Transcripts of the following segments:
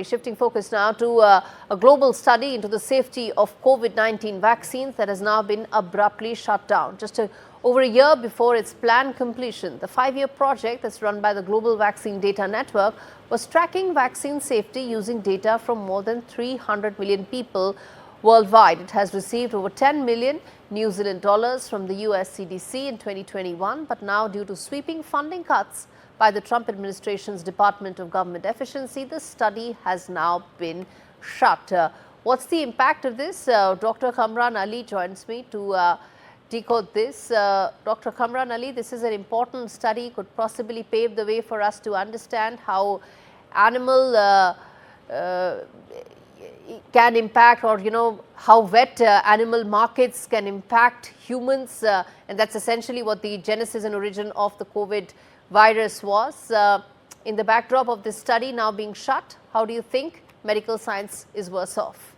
Shifting focus now to a global study into the safety of COVID-19 vaccines that has now been abruptly shut down. Just over a year before its planned completion, the 5-year project that's run by the Global Vaccine Data Network was tracking vaccine safety using data from more than 300 million people worldwide. It has received over 10 million New Zealand dollars from the US CDC in 2021, but now due to sweeping funding cuts by the Trump administration's Department of Government Efficiency, the study has now been shut. What's the impact of this? Dr. Kamran Ali joins me to decode this. Dr. Kamran Ali, this is an important study, could possibly pave the way for us to understand how animal can impact, or how wet animal markets can impact humans, and that's essentially what the genesis and origin of the COVID virus was. In the backdrop of this study now being shut, how do you think medical science is worse off?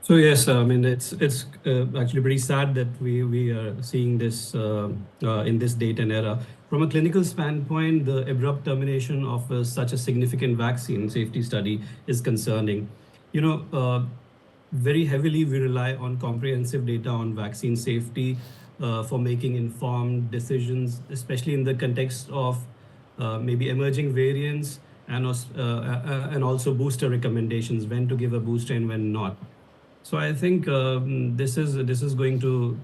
So yes, I mean it's actually pretty sad that we are seeing this in this date and era. From a clinical standpoint, the abrupt termination of such a significant vaccine safety study is concerning. Very heavily we rely on comprehensive data on vaccine safety for making informed decisions, especially in the context of maybe emerging variants and also booster recommendations, when to give a booster and when not. So I think this is going to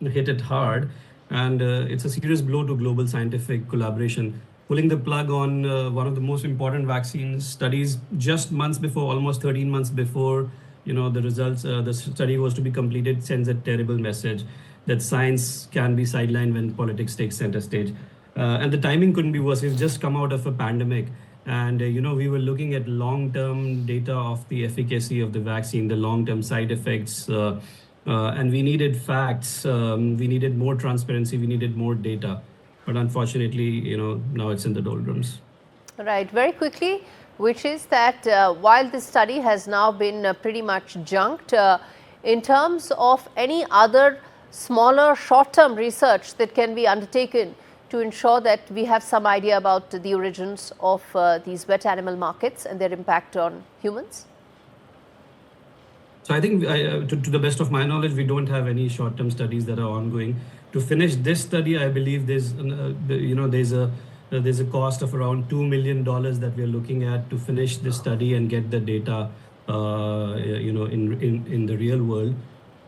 hit it hard, and it's a serious blow to global scientific collaboration. Pulling the plug on one of the most important vaccine studies just months before, almost 13 months before the results, the study was to be completed, sends a terrible message that science can be sidelined when politics takes center stage. And the timing couldn't be worse. We've just come out of a pandemic, and we were looking at long-term data of the efficacy of the vaccine, the long-term side effects, and we needed facts, we needed more transparency, we needed more data. But unfortunately, now it's in the doldrums. Right. Very quickly, which is that while this study has now been pretty much junked, in terms of any other smaller short-term research that can be undertaken to ensure that we have some idea about the origins of these wet animal markets and their impact on humans? So I think to the best of my knowledge, we don't have any short-term studies that are ongoing. To finish this study, I believe there's a cost of around $2 million that we're looking at to finish this study and get the data in the real world.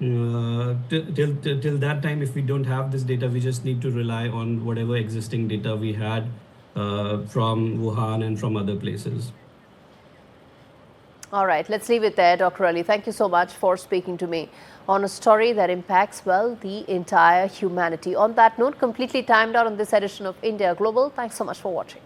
Till that time, if we don't have this data, we just need to rely on whatever existing data we had from Wuhan and from other places. All right, let's leave it there, Dr. Ali. Thank you so much for speaking to me on a story that impacts, well, the entire humanity. On that note, completely timed out on this edition of India Global. Thanks so much for watching.